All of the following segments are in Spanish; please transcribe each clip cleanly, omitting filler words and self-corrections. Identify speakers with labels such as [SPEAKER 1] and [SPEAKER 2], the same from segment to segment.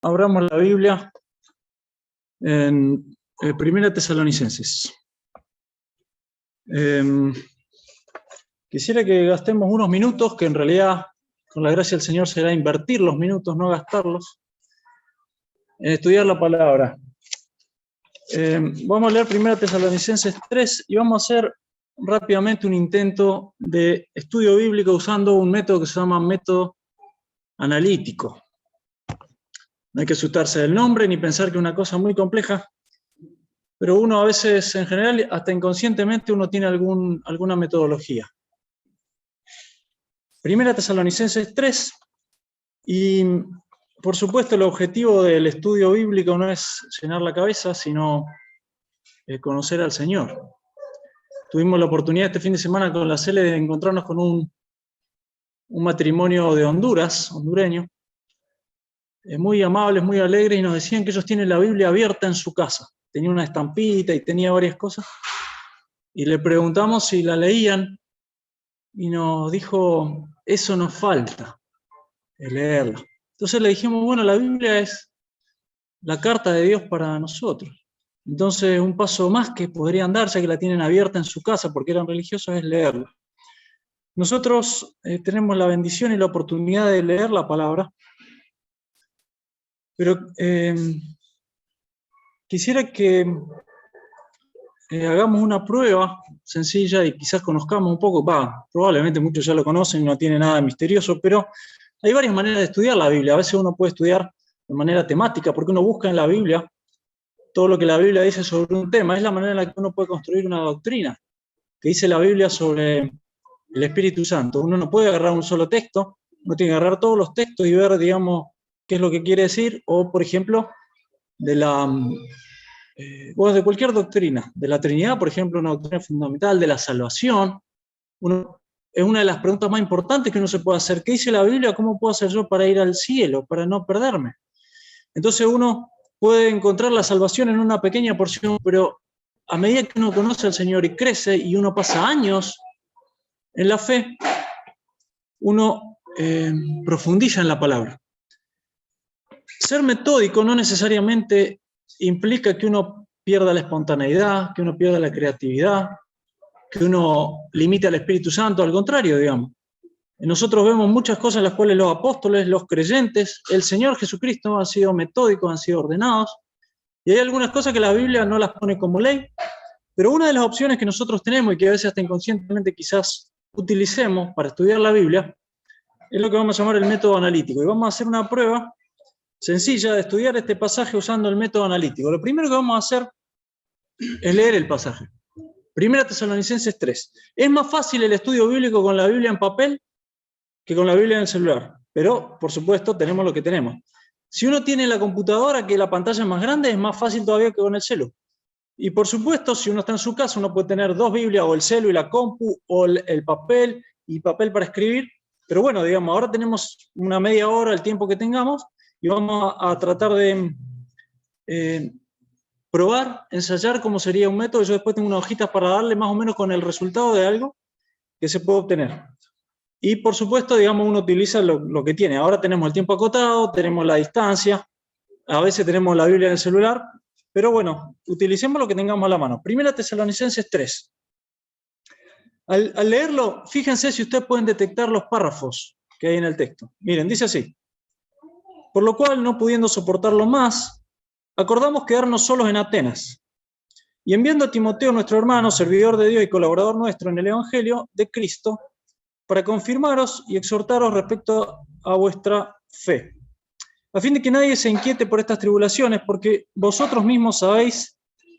[SPEAKER 1] Abramos la Biblia en Primera Tesalonicenses. Quisiera que gastemos unos minutos, que en realidad con la gracia del Señor será invertir los minutos, no gastarlos, en estudiar la palabra. Vamos a leer Primera Tesalonicenses 3 y vamos a hacer rápidamente un intento de estudio bíblico usando un método que se llama método analítico. No hay que asustarse del nombre ni pensar que es una cosa muy compleja, pero uno a veces, en general, hasta inconscientemente, uno tiene alguna metodología. Primera Tesalonicenses 3, y por supuesto el objetivo del estudio bíblico no es llenar la cabeza, sino conocer al Señor. Tuvimos la oportunidad este fin de semana con la Cele de encontrarnos con un matrimonio de Honduras, hondureño, muy amables, muy alegres, y nos decían que ellos tienen la Biblia abierta en su casa. Tenía una estampita y tenía varias cosas, y le preguntamos si la leían, y nos dijo, eso nos falta, leerla. Entonces le dijimos, bueno, la Biblia es la carta de Dios para nosotros. Entonces un paso más que podrían dar, ya que la tienen abierta en su casa porque eran religiosos, es leerla. Nosotros tenemos la bendición y la oportunidad de leer la palabra, pero quisiera que hagamos una prueba sencilla y quizás conozcamos un poco, probablemente muchos ya lo conocen, no tiene nada de misterioso, pero hay varias maneras de estudiar la Biblia. A veces uno puede estudiar de manera temática, porque uno busca en la Biblia todo lo que la Biblia dice sobre un tema. Es la manera en la que uno puede construir una doctrina que dice la Biblia sobre el Espíritu Santo. Uno no puede agarrar un solo texto, uno tiene que agarrar todos los textos y ver, digamos, qué es lo que quiere decir, o, por ejemplo, de cualquier doctrina, de la Trinidad, por ejemplo, una doctrina fundamental, de la salvación. Es una de las preguntas más importantes que uno se puede hacer. ¿Qué dice la Biblia? ¿Cómo puedo hacer yo para ir al cielo, para no perderme? Entonces uno puede encontrar la salvación en una pequeña porción, pero a medida que uno conoce al Señor y crece y uno pasa años en la fe, uno profundiza en la palabra. Ser metódico no necesariamente implica que uno pierda la espontaneidad, que uno pierda la creatividad, que uno limite al Espíritu Santo, al contrario, digamos. Nosotros vemos muchas cosas en las cuales los apóstoles, los creyentes, el Señor Jesucristo han sido metódicos, han sido ordenados, y hay algunas cosas que la Biblia no las pone como ley, pero una de las opciones que nosotros tenemos y que a veces hasta inconscientemente quizás utilicemos para estudiar la Biblia es lo que vamos a llamar el método analítico. Y vamos a hacer una prueba sencilla de estudiar este pasaje usando el método analítico. Lo primero que vamos a hacer es leer el pasaje. Primera Tesalonicenses 3. Es más fácil el estudio bíblico con la Biblia en papel que con la Biblia en el celular. Pero, por supuesto, tenemos lo que tenemos. Si uno tiene la computadora, que la pantalla es más grande, es más fácil todavía que con el celu. Y, por supuesto, si uno está en su casa, uno puede tener dos Biblias, o el celu y la compu, o el papel, y papel para escribir. Pero bueno, digamos, ahora tenemos una media hora, el tiempo que tengamos, y vamos a tratar de probar, ensayar cómo sería un método. Yo después tengo unas hojitas para darle más o menos con el resultado de algo que se puede obtener. Y por supuesto, digamos, uno utiliza lo que tiene. Ahora tenemos el tiempo acotado, tenemos la distancia, a veces tenemos la Biblia en el celular, pero bueno, utilicemos lo que tengamos a la mano. Primera Tesalonicenses 3. Al leerlo, fíjense si ustedes pueden detectar los párrafos que hay en el texto. Miren, dice así: por lo cual, no pudiendo soportarlo más, acordamos quedarnos solos en Atenas. Y enviando a Timoteo, nuestro hermano, servidor de Dios y colaborador nuestro en el Evangelio de Cristo, para confirmaros y exhortaros respecto a vuestra fe, a fin de que nadie se inquiete por estas tribulaciones, porque vosotros mismos sabéis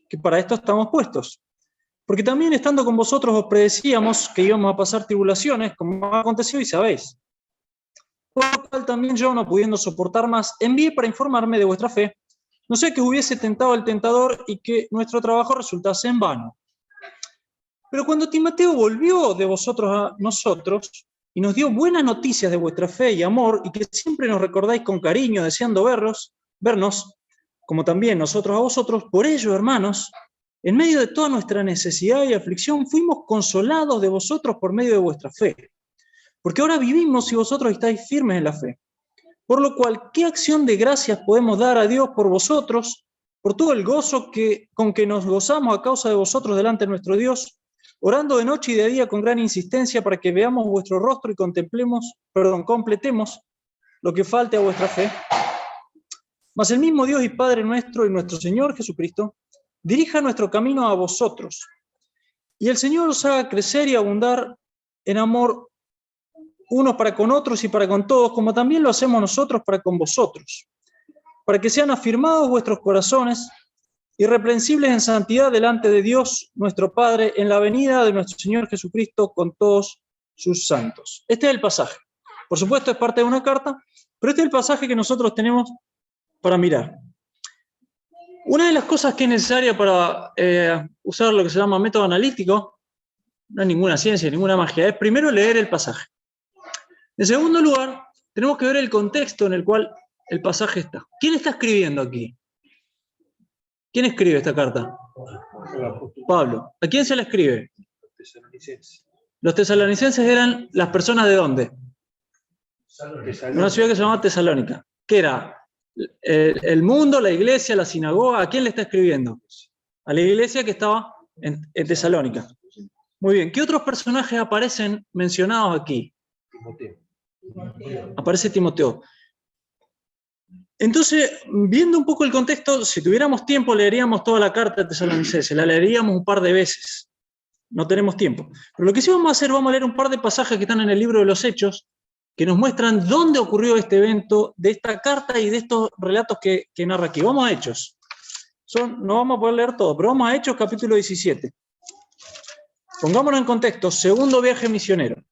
[SPEAKER 1] que para esto estamos puestos. Porque también estando con vosotros os predecíamos que íbamos a pasar tribulaciones, como ha acontecido y sabéis. Por lo cual también yo, no pudiendo soportar más, envié para informarme de vuestra fe, no sé que hubiese tentado al tentador y que nuestro trabajo resultase en vano. Pero cuando Timoteo volvió de vosotros a nosotros y nos dio buenas noticias de vuestra fe y amor, y que siempre nos recordáis con cariño, deseando vernos, como también nosotros a vosotros, por ello, hermanos, en medio de toda nuestra necesidad y aflicción, fuimos consolados de vosotros por medio de vuestra fe. Porque ahora vivimos si vosotros estáis firmes en la fe. Por lo cual, ¿qué acción de gracias podemos dar a Dios por vosotros, por todo el gozo con que nos gozamos a causa de vosotros delante de nuestro Dios, orando de noche y de día con gran insistencia para que veamos vuestro rostro y completemos lo que falte a vuestra fe? Mas el mismo Dios y Padre nuestro y nuestro Señor Jesucristo dirija nuestro camino a vosotros, y el Señor os haga crecer y abundar en amor unos para con otros y para con todos, como también lo hacemos nosotros para con vosotros, para que sean afirmados vuestros corazones, irreprensibles en santidad delante de Dios nuestro Padre, en la venida de nuestro Señor Jesucristo con todos sus santos. Este es el pasaje. Por supuesto, es parte de una carta, pero este es el pasaje que nosotros tenemos para mirar. Una de las cosas que es necesaria para usar lo que se llama método analítico, no es ninguna ciencia, ninguna magia, es primero leer el pasaje. En segundo lugar, tenemos que ver el contexto en el cual el pasaje está. ¿Quién está escribiendo aquí? ¿Quién escribe esta carta? Pablo. ¿A quién se la escribe? Los tesalonicenses eran las personas de ¿dónde? Una ciudad que se llamaba Tesalónica. ¿Qué era? El mundo, la iglesia, la sinagoga. ¿A quién le está escribiendo? A la iglesia que estaba en Tesalónica. Muy bien. ¿Qué otros personajes aparecen mencionados aquí? Aparece Timoteo. Entonces, viendo un poco el contexto, si tuviéramos tiempo, leeríamos toda la carta de Tesalonicenses, la leeríamos un par de veces. No tenemos tiempo. Pero lo que sí vamos a hacer, vamos a leer un par de pasajes que están en el libro de los Hechos, que nos muestran dónde ocurrió este evento, de esta carta y de estos relatos que narra aquí. Vamos a Hechos. No vamos a poder leer todo, pero vamos a Hechos capítulo 17. Pongámonos en contexto, segundo viaje misionero.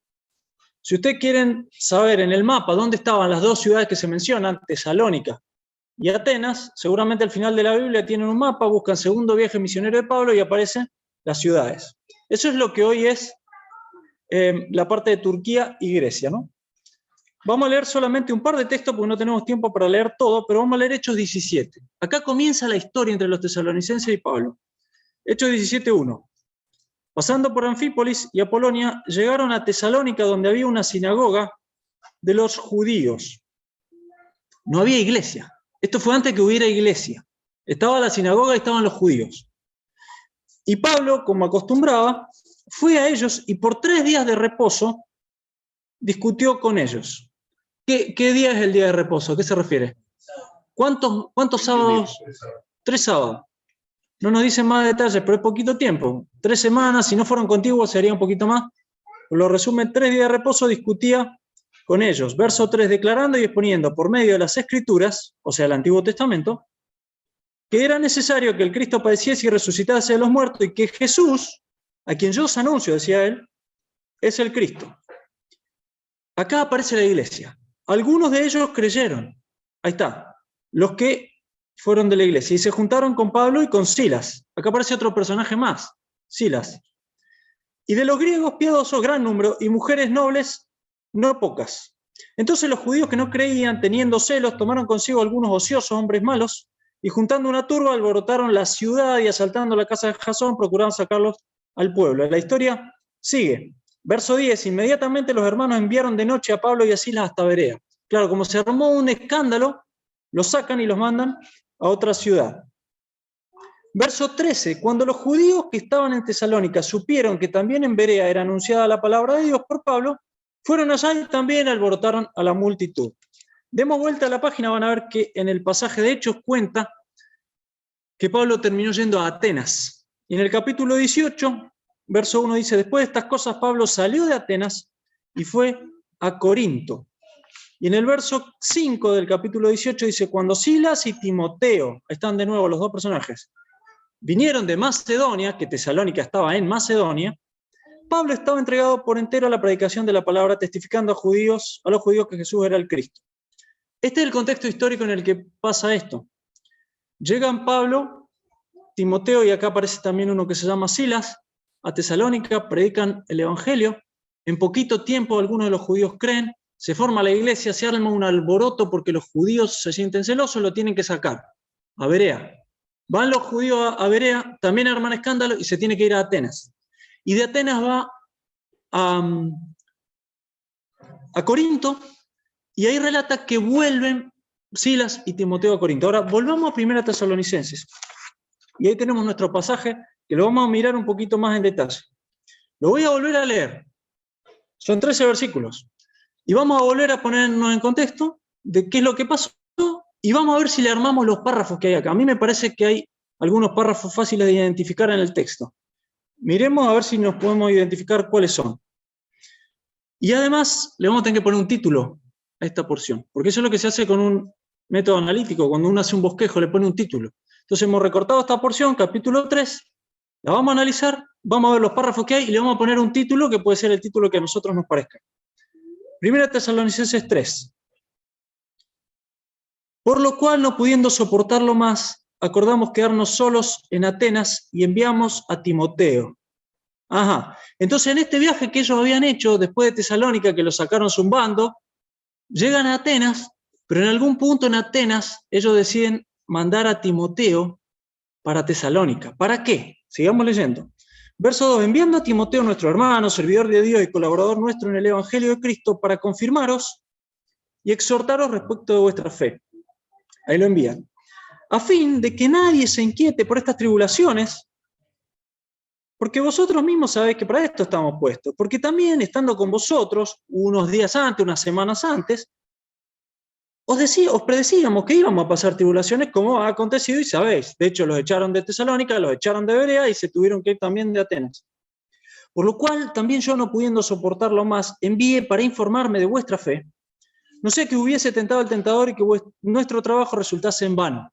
[SPEAKER 1] Si ustedes quieren saber en el mapa dónde estaban las dos ciudades que se mencionan, Tesalónica y Atenas, seguramente al final de la Biblia tienen un mapa, buscan segundo viaje misionero de Pablo y aparecen las ciudades. Eso es lo que hoy es la parte de Turquía y Grecia, ¿no? Vamos a leer solamente un par de textos porque no tenemos tiempo para leer todo, pero vamos a leer Hechos 17. Acá comienza la historia entre los tesalonicenses y Pablo. Hechos 17:1. Pasando por Anfípolis y Apolonia, llegaron a Tesalónica, donde había una sinagoga de los judíos. No había iglesia. Esto fue antes que hubiera iglesia. Estaba la sinagoga y estaban los judíos. Y Pablo, como acostumbraba, fue a ellos y por 3 días de reposo discutió con ellos. ¿Qué día es el día de reposo? ¿A qué se refiere? ¿Cuántos sábados? 3 sábados. No nos dicen más detalles, pero es poquito tiempo. 3 semanas, si no fueron contiguos sería un poquito más. Lo resumen, 3 días de reposo, discutía con ellos. Verso 3, declarando y exponiendo por medio de las Escrituras, o sea, el Antiguo Testamento, que era necesario que el Cristo padeciese y resucitase de los muertos y que Jesús, a quien yo os anuncio, decía él, es el Cristo. Acá aparece la iglesia. Algunos de ellos creyeron. Ahí está. Los que fueron de la iglesia y se juntaron con Pablo y con Silas. Acá aparece otro personaje más, Silas. Y de los griegos piadosos gran número y mujeres nobles no pocas. Entonces los judíos que no creían, teniendo celos, tomaron consigo algunos ociosos hombres malos y juntando una turba alborotaron la ciudad y asaltando la casa de Jasón procuraron sacarlos al pueblo. La historia sigue. Verso 10, inmediatamente los hermanos enviaron de noche a Pablo y a Silas hasta Berea. Claro, como se armó un escándalo, los sacan y los mandan a otra ciudad. Verso 13, cuando los judíos que estaban en Tesalónica supieron que también en Berea era anunciada la palabra de Dios por Pablo, fueron allá y también alborotaron a la multitud. Demos vuelta a la página, van a ver que en el pasaje de Hechos cuenta que Pablo terminó yendo a Atenas. Y en el capítulo 18, verso 1 dice, después de estas cosas Pablo salió de Atenas y fue a Corinto. Y en el verso 5 del capítulo 18 dice, cuando Silas y Timoteo, están de nuevo los dos personajes, vinieron de Macedonia, que Tesalónica estaba en Macedonia, Pablo estaba entregado por entero a la predicación de la palabra, testificando a los judíos que Jesús era el Cristo. Este es el contexto histórico en el que pasa esto. Llegan Pablo, Timoteo, y acá aparece también uno que se llama Silas, a Tesalónica, predican el Evangelio. En poquito tiempo algunos de los judíos creen, se forma la iglesia, se arma un alboroto porque los judíos se sienten celosos, lo tienen que sacar a Berea. Van los judíos a Berea, también arman escándalo y se tiene que ir a Atenas. Y de Atenas va a Corinto Y ahí relata que vuelven Silas y Timoteo a Corinto. Ahora, volvamos a 1 Tesalonicenses. Y ahí tenemos nuestro pasaje, que lo vamos a mirar un poquito más en detalle. Lo voy a volver a leer. Son 13 versículos. Y vamos a volver a ponernos en contexto de qué es lo que pasó y vamos a ver si le armamos los párrafos que hay acá. A mí me parece que hay algunos párrafos fáciles de identificar en el texto. Miremos a ver si nos podemos identificar cuáles son. Y además le vamos a tener que poner un título a esta porción, porque eso es lo que se hace con un método analítico. Cuando uno hace un bosquejo le pone un título. Entonces hemos recortado esta porción, capítulo 3, la vamos a analizar, vamos a ver los párrafos que hay y le vamos a poner un título que puede ser el título que a nosotros nos parezca. 1 Tesalonicenses 3. Por lo cual, no pudiendo soportarlo más, acordamos quedarnos solos en Atenas y enviamos a Timoteo. Ajá. Entonces, en este viaje que ellos habían hecho después de Tesalónica, que lo sacaron zumbando, llegan a Atenas, pero en algún punto en Atenas ellos deciden mandar a Timoteo para Tesalónica. ¿Para qué? Sigamos leyendo. Verso 2. Enviando a Timoteo, nuestro hermano, servidor de Dios y colaborador nuestro en el Evangelio de Cristo, para confirmaros y exhortaros respecto de vuestra fe. Ahí lo envían. A fin de que nadie se inquiete por estas tribulaciones, porque vosotros mismos sabéis que para esto estamos puestos. Porque también, estando con vosotros, unos días antes, unas semanas antes, os predecíamos que íbamos a pasar tribulaciones como ha acontecido y sabéis. De hecho, los echaron de Tesalónica, los echaron de Berea y se tuvieron que ir también de Atenas. Por lo cual, también yo, no pudiendo soportarlo más, envié para informarme de vuestra fe. No sé que hubiese tentado al tentador y que nuestro trabajo resultase en vano.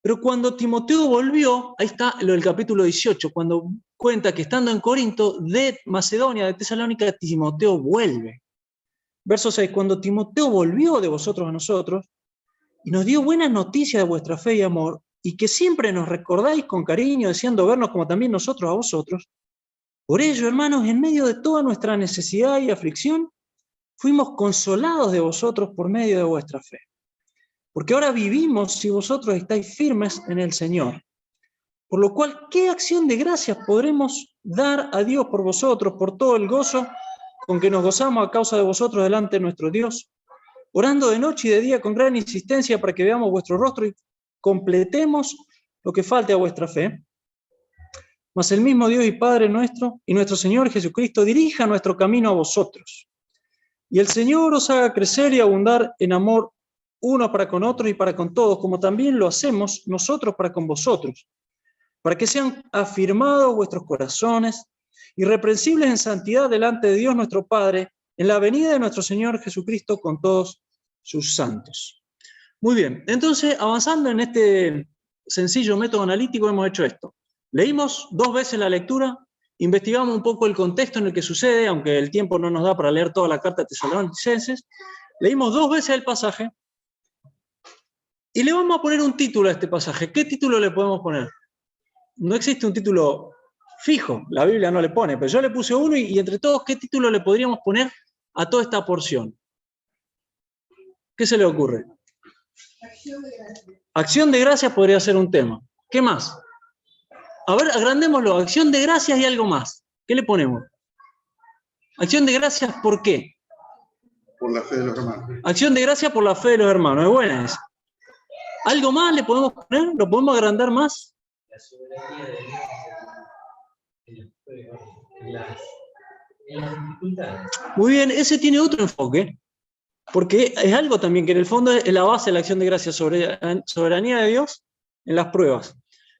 [SPEAKER 1] Pero cuando Timoteo volvió, ahí está lo del capítulo 18, cuando cuenta que estando en Corinto, de Macedonia, de Tesalónica, Timoteo vuelve. Verso 6, cuando Timoteo volvió de vosotros a nosotros, y nos dio buenas noticias de vuestra fe y amor, y que siempre nos recordáis con cariño, deseando vernos como también nosotros a vosotros, por ello, hermanos, en medio de toda nuestra necesidad y aflicción, fuimos consolados de vosotros por medio de vuestra fe. Porque ahora vivimos si vosotros estáis firmes en el Señor. Por lo cual, ¿qué acción de gracias podremos dar a Dios por vosotros, por todo el gozo con que nos gozamos a causa de vosotros delante de nuestro Dios? Orando de noche y de día con gran insistencia para que veamos vuestro rostro y completemos lo que falte a vuestra fe. Mas el mismo Dios y Padre nuestro y nuestro Señor Jesucristo dirija nuestro camino a vosotros. Y el Señor os haga crecer y abundar en amor uno para con otros y para con todos, como también lo hacemos nosotros para con vosotros, para que sean afirmados vuestros corazones, irreprensibles en santidad delante de Dios nuestro Padre, en la venida de nuestro Señor Jesucristo con todos sus santos. Muy bien, entonces, avanzando en este sencillo método analítico, hemos hecho esto. Leímos 2 veces la lectura, investigamos un poco el contexto en el que sucede, aunque el tiempo no nos da para leer toda la carta de Tesalonicenses. Leímos 2 veces el pasaje y le vamos a poner un título a este pasaje. ¿Qué título le podemos poner? No existe un título fijo, la Biblia no le pone, pero yo le puse uno y entre todos, ¿qué título le podríamos poner a toda esta porción? ¿Qué se le ocurre? Acción de gracias. Acción de gracias podría ser un tema. ¿Qué más? A ver, agrandémoslo. Acción de gracias y algo más. ¿Qué le ponemos? Acción de gracias, ¿por qué?
[SPEAKER 2] Por la fe de los hermanos.
[SPEAKER 1] Acción de gracias por la fe de los hermanos. Es buena esa. ¿Algo más le podemos poner? ¿Lo podemos agrandar más? La soberanía de Dios en las dificultades. Muy bien, ese tiene otro enfoque. Porque es algo también que en el fondo es la base de la acción de gracias, soberanía de Dios en las pruebas.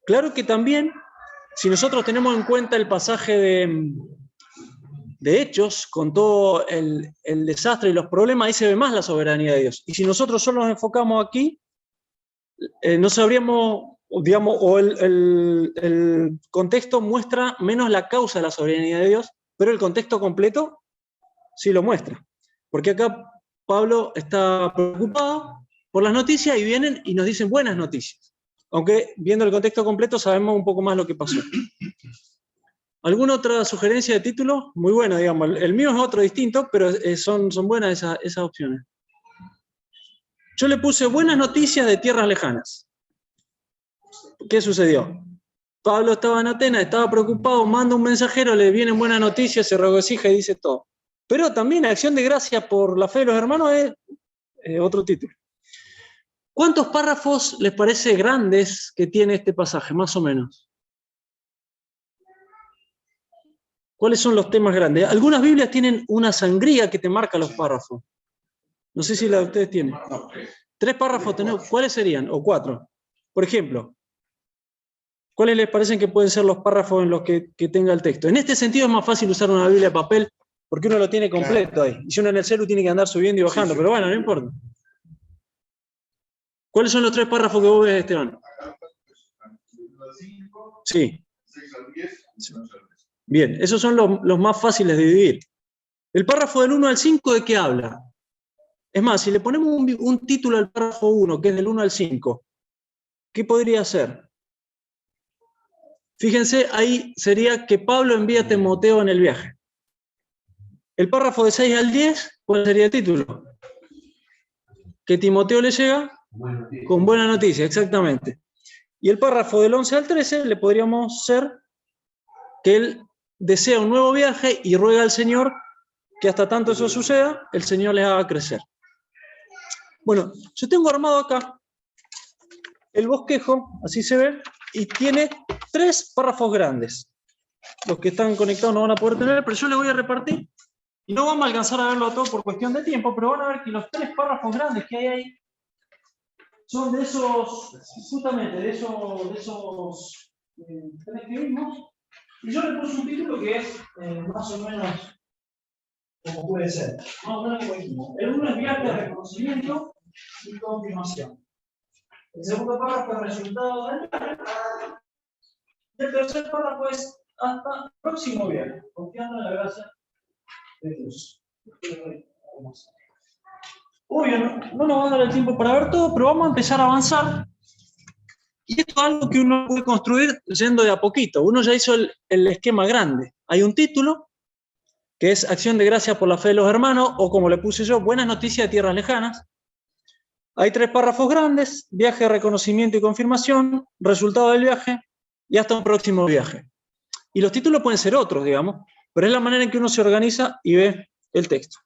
[SPEAKER 1] Claro que también, si nosotros tenemos en cuenta el pasaje de Hechos, con todo el desastre y los problemas, ahí se ve más la soberanía de Dios. Y si nosotros solo nos enfocamos aquí, no sabríamos, digamos, o el contexto muestra menos la causa de la soberanía de Dios, pero el contexto completo sí lo muestra. Porque acá Pablo está preocupado por las noticias y vienen y nos dicen buenas noticias. Aunque viendo el contexto completo sabemos un poco más lo que pasó. ¿Alguna otra sugerencia de título? Muy buena, digamos. El mío es otro distinto, pero son buenas esas opciones. Yo le puse buenas noticias de tierras lejanas. ¿Qué sucedió? Pablo estaba en Atenas, estaba preocupado, manda un mensajero, le vienen buenas noticias, se regocija y dice todo. Pero también acción de gracia por la fe de los hermanos es otro título. ¿Cuántos párrafos les parece grandes que tiene este pasaje, más o menos? ¿Cuáles son los temas grandes? Algunas Biblias tienen una sangría que te marca los párrafos. No sé si la de ustedes tienen.
[SPEAKER 2] No,
[SPEAKER 1] 3 párrafos tenemos. ¿Cuáles serían? O 4. Por ejemplo, ¿cuáles les parecen que pueden ser los párrafos en los que tenga el texto? En este sentido es más fácil usar una Biblia de papel porque uno lo tiene completo ahí. Y si uno en el celu tiene que andar subiendo y bajando, pero bueno, no importa. ¿Cuáles son los 3 párrafos que vos ves, Esteban? Sí. Bien, esos son los más fáciles de dividir. El párrafo del 1 al 5, ¿de qué habla? Es más, si le ponemos un título al párrafo 1, que es del 1 al 5, ¿qué podría ser? Fíjense, ahí sería que Pablo envía a Timoteo en el viaje. El párrafo de 6 al 10, ¿cuál sería el título? Que Timoteo le llega con buena noticia, exactamente. Y el párrafo del 11 al 13 le podríamos hacer que él desea un nuevo viaje y ruega al Señor que hasta tanto eso suceda, el Señor les haga crecer. Bueno, yo tengo armado acá el bosquejo, así se ve, y tiene 3 párrafos grandes. Los que están conectados no van a poder tener, pero yo les voy a repartir. Y no vamos a alcanzar a verlo todo por cuestión de tiempo, pero van a ver que los 3 párrafos grandes que hay ahí son de esos, justamente, de esos 3 que vimos. Y yo le puse un título que es más o menos como puede ser. Más o menos como dijimos. El 1 es viaje de reconocimiento y confirmación. El segundo párrafo es resultado del viaje. Y el tercer párrafo es hasta el próximo viaje, confiando en la gracia de Dios. Obvio, no nos va a dar el tiempo para ver todo, pero vamos a empezar a avanzar. Y esto es algo que uno puede construir yendo de a poquito. Uno ya hizo el esquema grande. Hay un título, que es Acción de Gracia por la Fe de los Hermanos, o como le puse yo, Buenas Noticias de Tierras Lejanas. Hay 3 párrafos grandes, viaje, reconocimiento y confirmación, resultado del viaje, y hasta un próximo viaje. Y los títulos pueden ser otros, digamos, pero es la manera en que uno se organiza y ve el texto.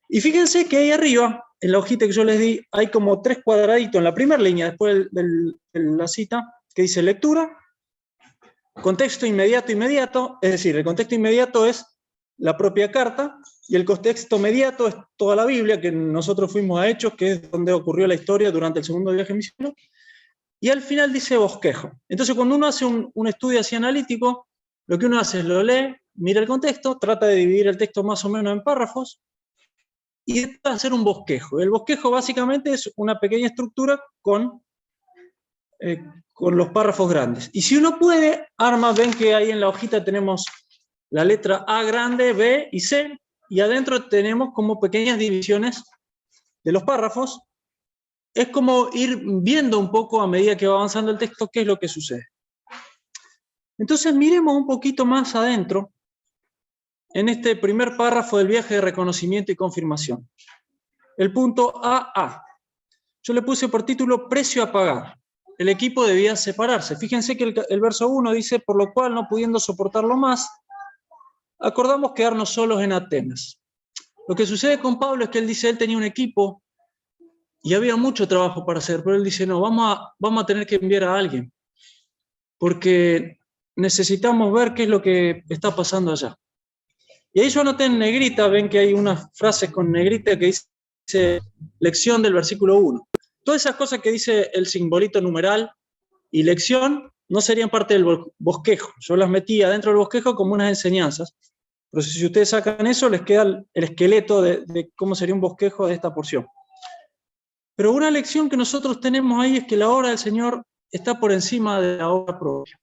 [SPEAKER 1] Y fíjense que ahí arriba, en la hojita que yo les di, hay como 3 cuadraditos en la primera línea, después de la cita, que dice lectura, contexto inmediato, es decir, el contexto inmediato es la propia carta, y el contexto mediato es toda la Biblia, que nosotros fuimos a Hechos, que es donde ocurrió la historia durante el segundo viaje misionero, y al final dice bosquejo. Entonces, cuando uno hace un estudio así analítico, lo que uno hace es lo lee, mira el contexto, trata de dividir el texto más o menos en párrafos, y trata de hacer un bosquejo. El bosquejo básicamente es una pequeña estructura con los párrafos grandes. Y si uno puede, arma, ven que ahí en la hojita tenemos la letra A grande, B y C, y adentro tenemos como pequeñas divisiones de los párrafos. Es como ir viendo un poco a medida que va avanzando el texto qué es lo que sucede. Entonces miremos un poquito más adentro en este primer párrafo del viaje de reconocimiento y confirmación. El punto AA. Yo le puse por título Precio a pagar. El equipo debía separarse. Fíjense que el verso 1 dice, por lo cual, no pudiendo soportarlo más, acordamos quedarnos solos en Atenas. Lo que sucede con Pablo es que él dice, él tenía un equipo y había mucho trabajo para hacer, pero él dice, no, vamos a tener que enviar a alguien, porque necesitamos ver qué es lo que está pasando allá. Y ahí yo anoté en negrita, ven que hay unas frases con negrita que dice lección del versículo 1. Todas esas cosas que dice el simbolito numeral y lección no serían parte del bosquejo. Yo las metí adentro del bosquejo como unas enseñanzas. Pero si ustedes sacan eso, les queda el esqueleto de cómo sería un bosquejo de esta porción. Pero una lección que nosotros tenemos ahí es que la obra del Señor está por encima de la obra propia.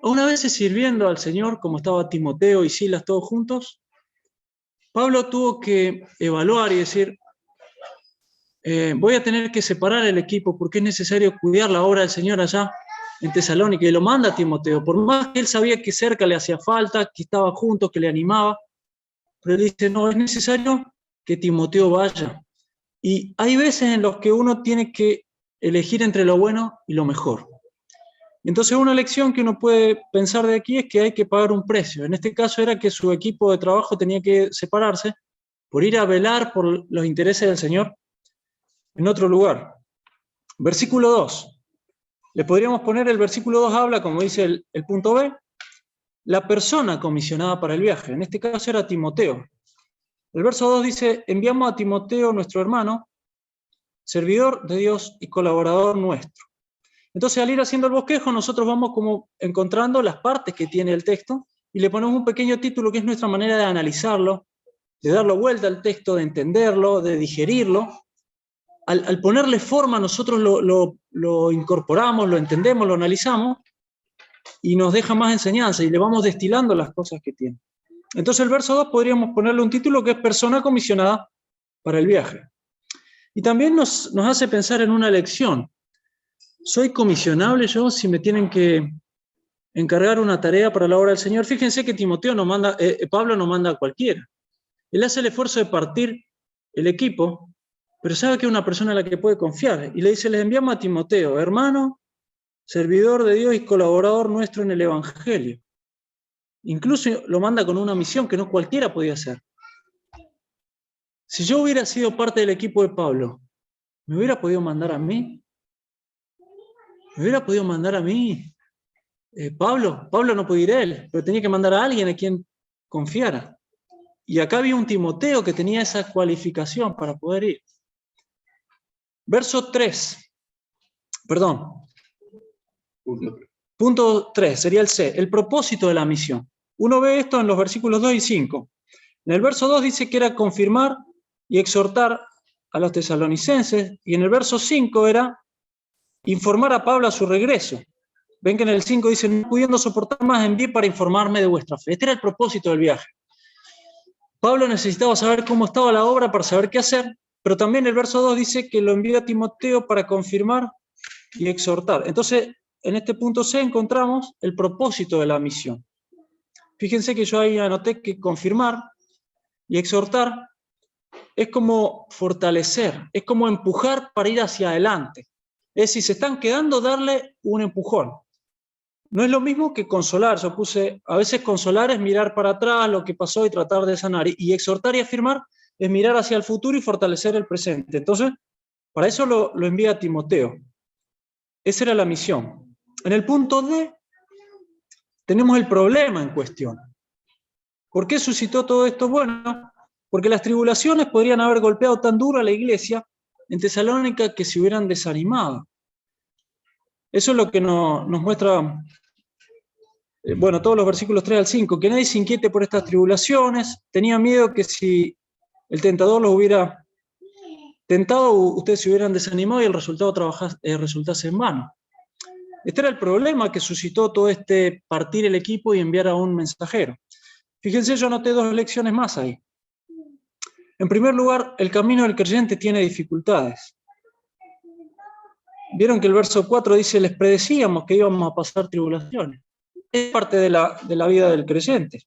[SPEAKER 1] Una vez sirviendo al Señor, como estaba Timoteo y Silas todos juntos, Pablo tuvo que evaluar y decir, voy a tener que separar el equipo porque es necesario cuidar la obra del Señor allá en Tesalónica, y lo manda a Timoteo, por más que él sabía que cerca le hacía falta, que estaba junto, que le animaba, pero él dice, no, es necesario que Timoteo vaya. Y hay veces en los que uno tiene que elegir entre lo bueno y lo mejor. Entonces una lección que uno puede pensar de aquí es que hay que pagar un precio. En este caso era que su equipo de trabajo tenía que separarse por ir a velar por los intereses del Señor en otro lugar. Versículo 2. Le podríamos poner el versículo 2 habla, como dice el punto B, la persona comisionada para el viaje. En este caso era Timoteo. El verso 2 dice, enviamos a Timoteo, nuestro hermano, servidor de Dios y colaborador nuestro. Entonces, al ir haciendo el bosquejo, nosotros vamos como encontrando las partes que tiene el texto y le ponemos un pequeño título que es nuestra manera de analizarlo, de darle vuelta al texto, de entenderlo, de digerirlo. Al ponerle forma, nosotros lo incorporamos, lo entendemos, lo analizamos y nos deja más enseñanza y le vamos destilando las cosas que tiene. Entonces, el verso 2 podríamos ponerle un título que es persona comisionada para el viaje. Y también nos hace pensar en una lección. ¿Soy comisionable yo si me tienen que encargar una tarea para la obra del Señor? Fíjense que Pablo no manda a cualquiera. Él hace el esfuerzo de partir el equipo, pero sabe que es una persona a la que puede confiar. Y le dice, les enviamos a Timoteo, hermano, servidor de Dios y colaborador nuestro en el Evangelio. Incluso lo manda con una misión que no cualquiera podía hacer. Si yo hubiera sido parte del equipo de Pablo, ¿me hubiera podido mandar a mí? ¿Me hubiera podido mandar a mí? Pablo no podía ir él, pero tenía que mandar a alguien a quien confiara. Y acá había un Timoteo que tenía esa cualificación para poder ir. Verso 3. Perdón. Punto 3, sería el C, el propósito de la misión. Uno ve esto en los versículos 2 y 5. En el verso 2 dice que era confirmar y exhortar a los tesalonicenses, y en el verso 5 era informar a Pablo a su regreso. Ven que en el 5 dice, no pudiendo soportar más, envié para informarme de vuestra fe. Este era el propósito del viaje. Pablo necesitaba saber cómo estaba la obra para saber qué hacer, pero también el verso 2 dice que lo envió a Timoteo para confirmar y exhortar. Entonces, en este punto C encontramos el propósito de la misión. Fíjense que yo ahí anoté que confirmar y exhortar es como fortalecer, es como empujar para ir hacia adelante. Es decir, se están quedando, darle un empujón. No es lo mismo que consolar. Yo puse, a veces consolar es mirar para atrás lo que pasó y tratar de sanar. Y exhortar y afirmar es mirar hacia el futuro y fortalecer el presente. Entonces, para eso lo envía a Timoteo. Esa era la misión. En el punto D, tenemos el problema en cuestión. ¿Por qué suscitó todo esto? Bueno, porque las tribulaciones podrían haber golpeado tan duro a la iglesia en Tesalónica que se hubieran desanimado. Eso es lo que nos muestra, todos los versículos 3 al 5, que nadie se inquiete por estas tribulaciones. Tenía miedo que si el tentador los hubiera tentado, ustedes se hubieran desanimado y el resultado resultase en vano. Este era el problema que suscitó todo este partir el equipo y enviar a un mensajero. Fíjense, yo anoté 2 lecciones más ahí. En primer lugar, el camino del creyente tiene dificultades. Vieron que el verso 4 dice, les predecíamos que íbamos a pasar tribulaciones. Es parte de la vida del creyente.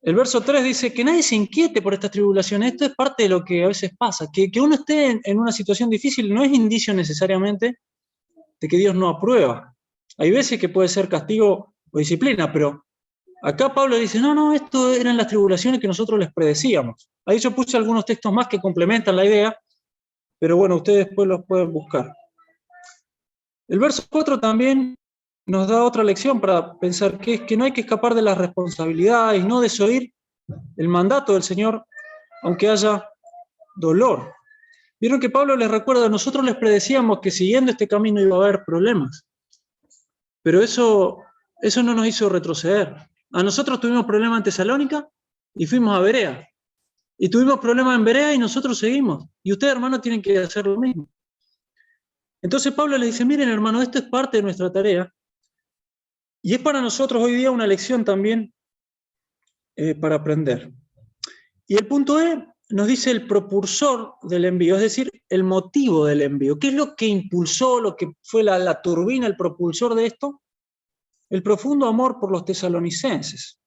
[SPEAKER 1] El verso 3 dice que nadie se inquiete por estas tribulaciones. Esto es parte de lo que a veces pasa. Que uno esté en una situación difícil no es indicio necesariamente de que Dios no aprueba. Hay veces que puede ser castigo o disciplina, pero acá Pablo dice, no, esto eran las tribulaciones que nosotros les predecíamos. Ahí yo puse algunos textos más que complementan la idea, pero bueno, ustedes después los pueden buscar. El verso 4 también nos da otra lección para pensar que es que no hay que escapar de las responsabilidades, no desoír el mandato del Señor, aunque haya dolor. Vieron que Pablo les recuerda, nosotros les predecíamos que siguiendo este camino iba a haber problemas, pero eso no nos hizo retroceder. A nosotros tuvimos problemas en Tesalónica y fuimos a Berea. Y tuvimos problemas en Berea y nosotros seguimos. Y ustedes, hermanos, tienen que hacer lo mismo. Entonces Pablo les dice, miren, hermano, esto es parte de nuestra tarea. Y es para nosotros hoy día una lección también para aprender. Y el punto E nos dice el propulsor del envío, es decir, el motivo del envío. ¿Qué es lo que impulsó, lo que fue la turbina, el propulsor de esto? El profundo amor por los tesalonicenses.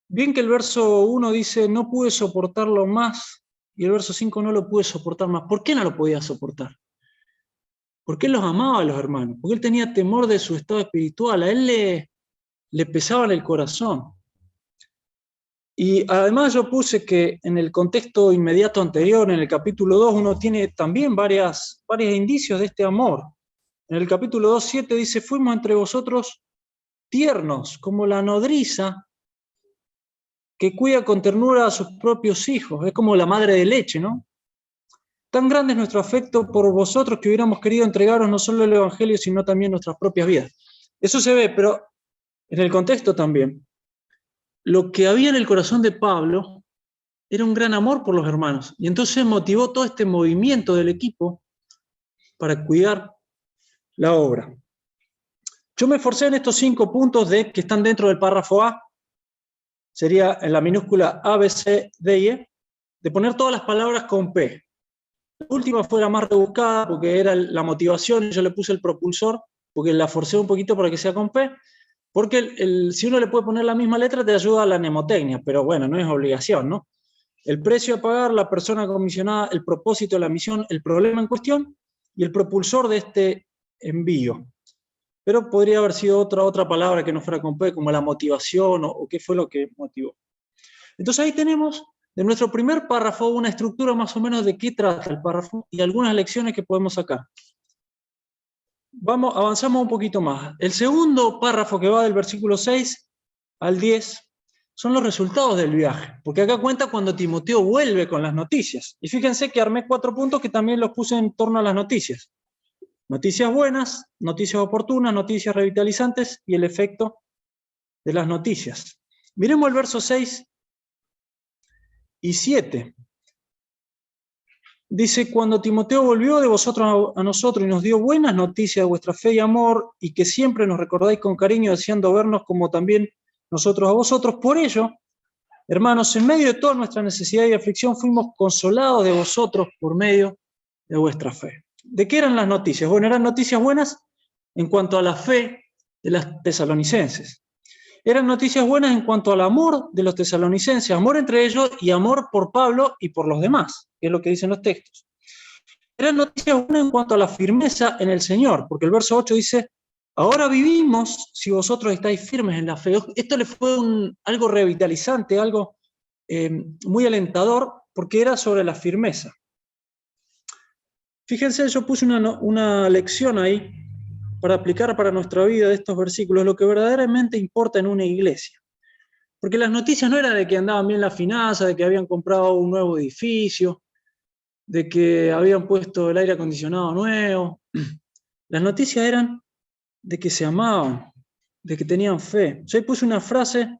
[SPEAKER 1] Bien que el verso 1 dice, no pude soportarlo más, y el verso 5 no lo pude soportar más. ¿Por qué no lo podía soportar? porque él los amaba a los hermanos, porque él tenía temor de su estado espiritual, a él le pesaba en el corazón. Y además yo puse que en el contexto inmediato anterior, en el capítulo 2, uno tiene también varios indicios de este amor. En el capítulo 2:7 dice, fuimos entre vosotros tiernos, como la nodriza que cuida con ternura a sus propios hijos. Es como la madre de leche, ¿no? Tan grande es nuestro afecto por vosotros que hubiéramos querido entregaros no solo el Evangelio, sino también nuestras propias vidas. Eso se ve, pero en el contexto también. Lo que había en el corazón de Pablo era un gran amor por los hermanos. Y entonces motivó todo este movimiento del equipo para cuidar la obra. Yo me esforcé en estos 5 puntos que están dentro del párrafo A, sería en la minúscula A, B, C, D y E, de poner todas las palabras con P. La última fue la más rebuscada porque era la motivación, y yo le puse el propulsor, porque la forcé un poquito para que sea con P, porque si uno le puede poner la misma letra te ayuda a la mnemotecnia, pero bueno, no es obligación, ¿no? El precio a pagar, la persona comisionada, el propósito de la misión, el problema en cuestión y el propulsor de este envío. Pero podría haber sido otra palabra que no fuera con P, como la motivación o qué fue lo que motivó. Entonces ahí tenemos de nuestro primer párrafo una estructura más o menos de qué trata el párrafo y algunas lecciones que podemos sacar. Avanzamos un poquito más. El segundo párrafo, que va del versículo 6 al 10, son los resultados del viaje, porque acá cuenta cuando Timoteo vuelve con las noticias. Y fíjense que armé 4 puntos que también los puse en torno a las noticias. Noticias buenas, noticias oportunas, noticias revitalizantes y el efecto de las noticias. Miremos el verso 6 y 7. Dice, cuando Timoteo volvió de vosotros a nosotros y nos dio buenas noticias de vuestra fe y amor, y que siempre nos recordáis con cariño, deseando vernos como también nosotros a vosotros, por ello, hermanos, en medio de toda nuestra necesidad y aflicción, fuimos consolados de vosotros por medio de vuestra fe. ¿De qué eran las noticias? Bueno, eran noticias buenas en cuanto a la fe de las tesalonicenses. Eran noticias buenas en cuanto al amor de los tesalonicenses, amor entre ellos y amor por Pablo y por los demás, que es lo que dicen los textos. Eran noticias buenas en cuanto a la firmeza en el Señor, porque el verso 8 dice, ahora vivimos si vosotros estáis firmes en la fe. Esto le fue algo revitalizante, algo muy alentador, porque era sobre la firmeza. Fíjense, yo puse una lección ahí para aplicar para nuestra vida de estos versículos, lo que verdaderamente importa en una iglesia. Porque las noticias no eran de que andaban bien las finanzas, de que habían comprado un nuevo edificio, de que habían puesto el aire acondicionado nuevo. Las noticias eran de que se amaban, de que tenían fe. Yo ahí puse una frase,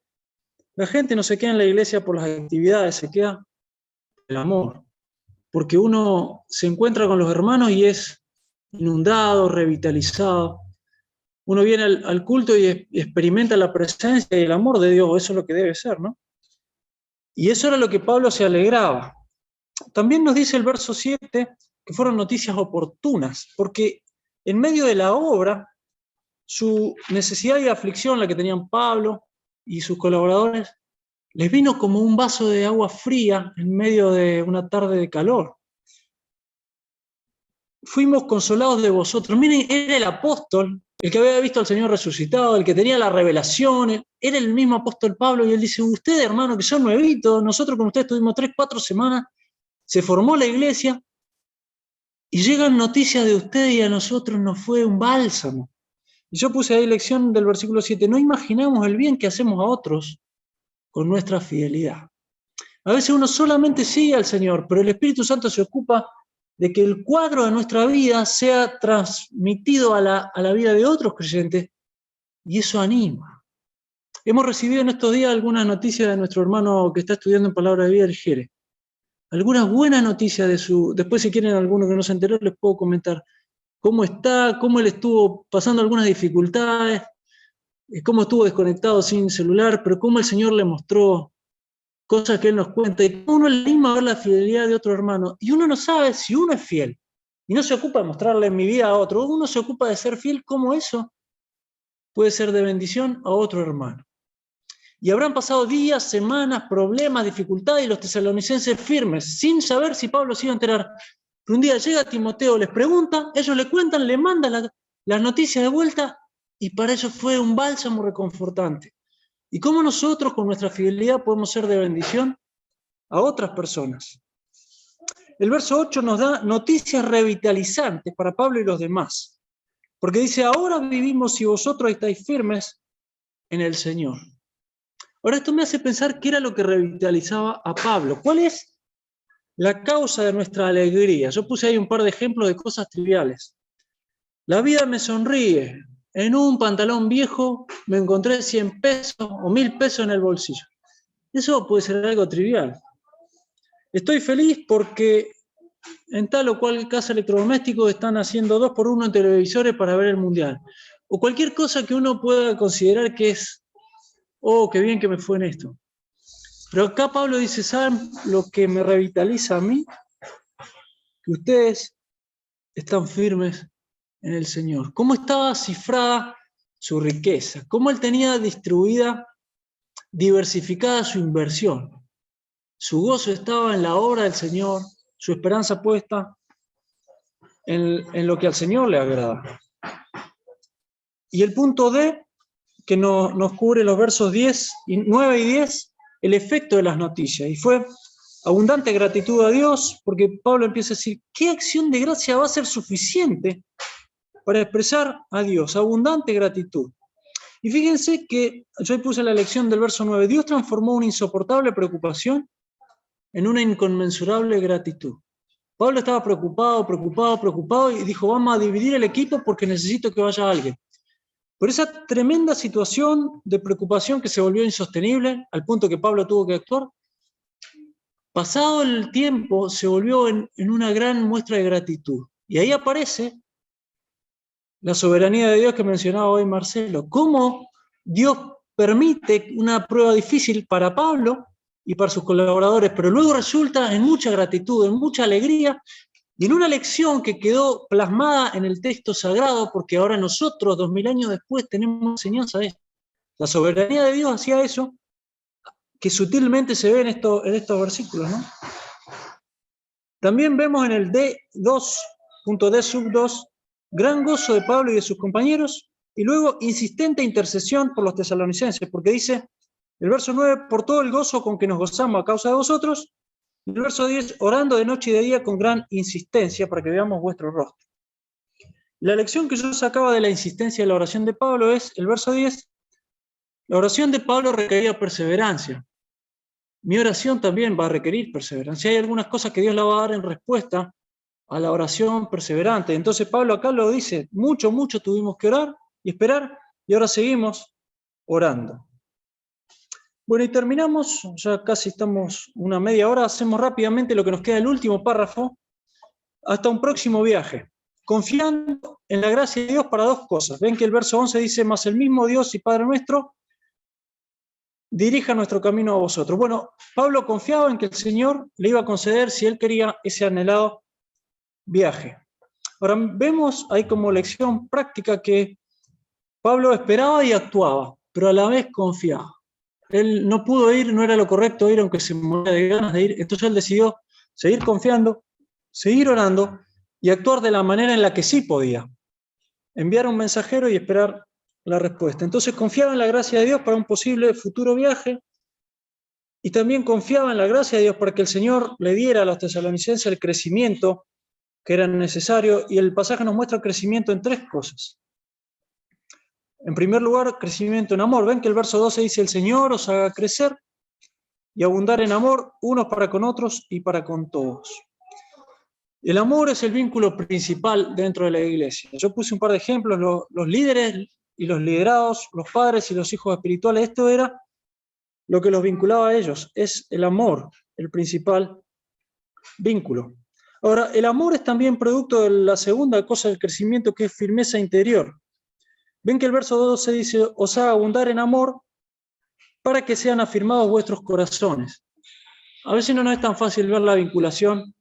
[SPEAKER 1] la gente no se queda en la iglesia por las actividades, se queda por el amor. Porque uno se encuentra con los hermanos y es inundado, revitalizado. Uno viene al culto y experimenta la presencia y el amor de Dios, eso es lo que debe ser, ¿no? Y eso era lo que Pablo se alegraba. También nos dice el verso 7 que fueron noticias oportunas, porque en medio de la obra, su necesidad y aflicción, la que tenían Pablo y sus colaboradores, les vino como un vaso de agua fría en medio de una tarde de calor. Fuimos consolados de vosotros. Miren, era el apóstol, el que había visto al Señor resucitado, el que tenía la revelación, era el mismo apóstol Pablo, y él dice, ustedes, hermanos, que son nuevitos, nosotros con ustedes tuvimos 3-4 semanas, se formó la iglesia, y llegan noticias de ustedes y a nosotros nos fue un bálsamo. Y yo puse ahí lección del versículo 7, no imaginamos el bien que hacemos a otros con nuestra fidelidad. A veces uno solamente sigue al Señor, pero el Espíritu Santo se ocupa de que el cuadro de nuestra vida sea transmitido a la vida de otros creyentes, y eso anima. Hemos recibido en estos días algunas noticias de nuestro hermano que está estudiando en Palabra de Vida, el Jere. Algunas buenas noticias después si quieren alguno que no se enteró, les puedo comentar cómo está, cómo él estuvo pasando algunas dificultades, cómo estuvo desconectado sin celular, pero cómo el Señor le mostró cosas que él nos cuenta, y uno le anima a ver la fidelidad de otro hermano, y uno no sabe si uno es fiel, y no se ocupa de mostrarle en mi vida a otro, uno se ocupa de ser fiel, como eso puede ser de bendición a otro hermano. Y habrán pasado días, semanas, problemas, dificultades, y los tesalonicenses firmes, sin saber si Pablo se iba a enterar, Pero un día llega Timoteo, les pregunta, ellos le cuentan, le mandan las noticias de vuelta, y para ellos fue un bálsamo reconfortante. ¿Y cómo nosotros, con nuestra fidelidad, podemos ser de bendición a otras personas? El verso 8 nos da noticias revitalizantes para Pablo y los demás, porque dice, ahora vivimos si vosotros estáis firmes en el Señor. Ahora esto me hace pensar qué era lo que revitalizaba a Pablo. ¿Cuál es la causa de nuestra alegría? Yo puse ahí un par de ejemplos de cosas triviales. La vida me sonríe. En un pantalón viejo me encontré 100 pesos o 1000 pesos en el bolsillo. Eso puede ser algo trivial. Estoy feliz porque en tal o cual casa electrodoméstico están haciendo 2x1 en televisores para ver el mundial. O cualquier cosa que uno pueda considerar que es, oh, qué bien que me fue en esto. Pero acá Pablo dice, ¿saben lo que me revitaliza a mí? Que ustedes están firmes en el Señor. ¿Cómo estaba cifrada su riqueza? ¿Cómo él tenía distribuida, diversificada su inversión? Su gozo estaba en la obra del Señor, su esperanza puesta en lo que al Señor le agrada. Y el punto D, que nos cubre los versos 9 y 10, el efecto de las noticias. Y fue abundante gratitud a Dios, porque Pablo empieza a decir, ¿qué acción de gracia va a ser suficiente para expresar a Dios? Abundante gratitud. Y fíjense que yo puse la lección del verso 9, Dios transformó una insoportable preocupación en una inconmensurable gratitud. Pablo estaba preocupado, y dijo, vamos a dividir el equipo porque necesito que vaya alguien. Por esa tremenda situación de preocupación que se volvió insostenible, al punto que Pablo tuvo que actuar, pasado el tiempo se volvió en una gran muestra de gratitud. Y ahí aparece la soberanía de Dios que mencionaba hoy Marcelo. Cómo Dios permite una prueba difícil para Pablo y para sus colaboradores, pero luego resulta en mucha gratitud, en mucha alegría, y en una lección que quedó plasmada en el texto sagrado, porque ahora nosotros, 2000 años después, tenemos enseñanza de esto. La soberanía de Dios hacía eso, que sutilmente se ve en estos versículos, ¿no? También vemos en el D2.D sub 2, gran gozo de Pablo y de sus compañeros, y luego insistente intercesión por los tesalonicenses, porque dice, el verso 9, por todo el gozo con que nos gozamos a causa de vosotros, y el verso 10, orando de noche y de día con gran insistencia para que veamos vuestro rostro. La lección que yo sacaba de la insistencia de la oración de Pablo es, el verso 10, la oración de Pablo requería perseverancia. Mi oración también va a requerir perseverancia. Hay algunas cosas que Dios la va a dar en respuesta a la oración perseverante. Entonces Pablo acá lo dice, mucho tuvimos que orar y esperar, y ahora seguimos orando. Bueno, y terminamos, ya casi estamos una media hora, hacemos rápidamente lo que nos queda el último párrafo, hasta un próximo viaje, confiando en la gracia de Dios para dos cosas. Ven que el verso 11 dice, mas el mismo Dios y Padre nuestro dirija nuestro camino a vosotros. Bueno, Pablo confiaba en que el Señor le iba a conceder si él quería ese anhelado viaje. Ahora vemos ahí como lección práctica que Pablo esperaba y actuaba, pero a la vez confiaba. Él no pudo ir, no era lo correcto ir, aunque se moría de ganas de ir. Entonces él decidió seguir confiando, seguir orando y actuar de la manera en la que sí podía. Enviar un mensajero y esperar la respuesta. Entonces confiaba en la gracia de Dios para un posible futuro viaje y también confiaba en la gracia de Dios para que el Señor le diera a los tesalonicenses el crecimiento que era necesario. Y el pasaje nos muestra el crecimiento en tres cosas. En primer lugar, crecimiento en amor. Ven que el verso 12 dice, el Señor os haga crecer y abundar en amor, unos para con otros y para con todos. El amor es el vínculo principal dentro de la iglesia. Yo puse un par de ejemplos, los líderes y los liderados, los padres y los hijos espirituales, esto era lo que los vinculaba a ellos, es el amor, el principal vínculo. Ahora, el amor es también producto de la segunda cosa del crecimiento, que es firmeza interior. Ven que el verso 12 dice, os haga abundar en amor para que sean afirmados vuestros corazones. A veces no nos es tan fácil ver la vinculación,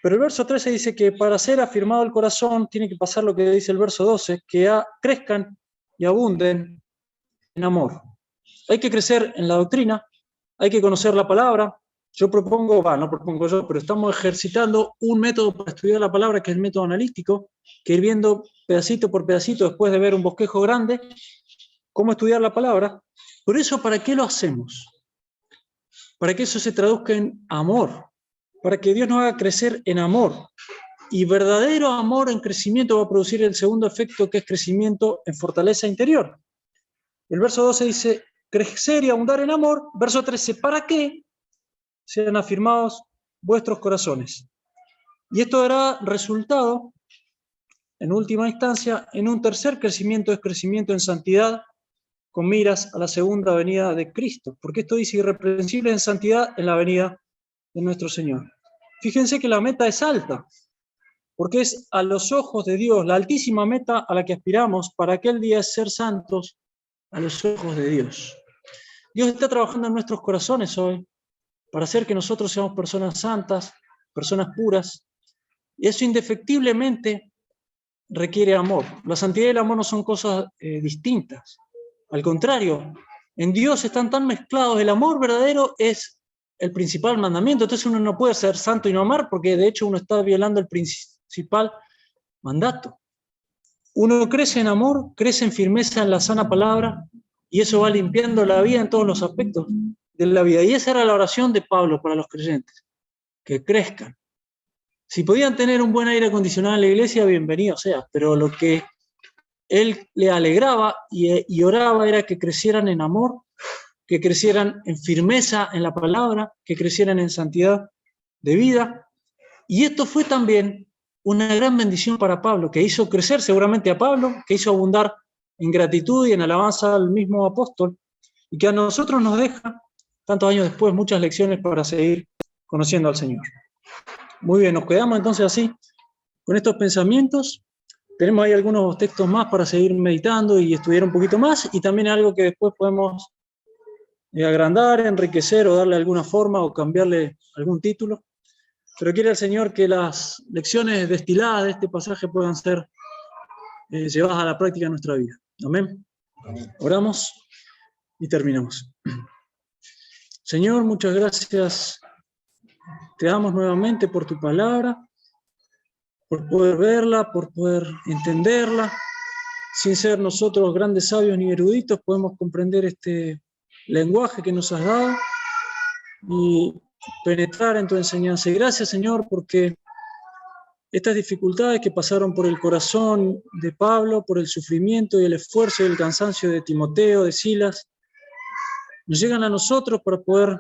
[SPEAKER 1] pero el verso 13 dice que para ser afirmado el corazón tiene que pasar lo que dice el verso 12, que crezcan y abunden en amor. Hay que crecer en la doctrina, hay que conocer la palabra, Yo no propongo yo, pero estamos ejercitando un método para estudiar la palabra, que es el método analítico, que ir viendo pedacito por pedacito, después de ver un bosquejo grande, cómo estudiar la palabra. Por eso, ¿para qué lo hacemos? Para que eso se traduzca en amor, para que Dios nos haga crecer en amor. Y verdadero amor en crecimiento va a producir el segundo efecto, que es crecimiento en fortaleza interior. El verso 12 dice, crecer y abundar en amor. Verso 13, ¿para qué sean afirmados vuestros corazones? Y esto dará resultado, en última instancia, en un tercer crecimiento, es crecimiento en santidad, con miras a la segunda venida de Cristo. Porque esto dice irreprensible en santidad en la venida de nuestro Señor. Fíjense que la meta es alta, porque es a los ojos de Dios, la altísima meta a la que aspiramos para aquel día es ser santos a los ojos de Dios. Dios está trabajando en nuestros corazones hoy para hacer que nosotros seamos personas santas, personas puras, y eso indefectiblemente requiere amor. La santidad y el amor no son cosas distintas. Al contrario, en Dios están tan mezclados. El amor verdadero es el principal mandamiento. Entonces uno no puede ser santo y no amar, porque de hecho uno está violando el principal mandato. Uno crece en amor, crece en firmeza en la sana palabra, y eso va limpiando la vida en todos los aspectos de la vida. Y esa era la oración de Pablo para los creyentes, que crezcan. Si podían tener un buen aire acondicionado en la iglesia, bienvenido sea, pero lo que él le alegraba y oraba era que crecieran en amor, que crecieran en firmeza en la palabra, que crecieran en santidad de vida. Y esto fue también una gran bendición para Pablo, que hizo crecer seguramente a Pablo, que hizo abundar en gratitud y en alabanza al mismo apóstol, y que a nosotros nos deja, tantos años después, muchas lecciones para seguir conociendo al Señor. Muy bien, nos quedamos entonces así, con estos pensamientos. Tenemos ahí algunos textos más para seguir meditando y estudiar un poquito más, y también algo que después podemos agrandar, enriquecer o darle alguna forma o cambiarle algún título. Pero quiere el Señor que las lecciones destiladas de este pasaje puedan ser llevadas a la práctica en nuestra vida. Amén. Oramos y terminamos. Señor, muchas gracias. Te damos nuevamente por tu palabra, por poder verla, por poder entenderla. Sin ser nosotros grandes sabios ni eruditos, podemos comprender este lenguaje que nos has dado y penetrar en tu enseñanza. Y gracias, Señor, porque estas dificultades que pasaron por el corazón de Pablo, por el sufrimiento y el esfuerzo y el cansancio de Timoteo, de Silas, nos llegan a nosotros para poder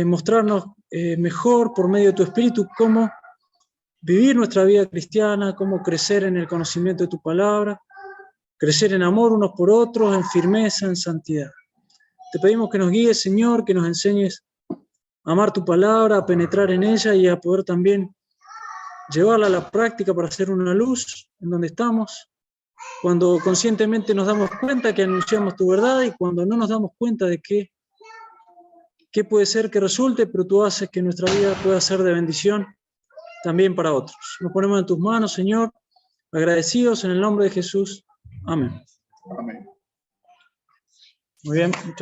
[SPEAKER 1] mostrarnos mejor por medio de tu Espíritu cómo vivir nuestra vida cristiana, cómo crecer en el conocimiento de tu palabra, crecer en amor unos por otros, en firmeza, en santidad. Te pedimos que nos guíes, Señor, que nos enseñes a amar tu palabra, a penetrar en ella y a poder también llevarla a la práctica para hacer una luz en donde estamos, cuando conscientemente nos damos cuenta que anunciamos tu verdad y cuando no nos damos cuenta de qué puede ser que resulte, pero tú haces que nuestra vida pueda ser de bendición también para otros. Nos ponemos en tus manos, Señor, agradecidos en el nombre de Jesús. Amén.
[SPEAKER 2] Amén.
[SPEAKER 1] Muy bien, muchas gracias.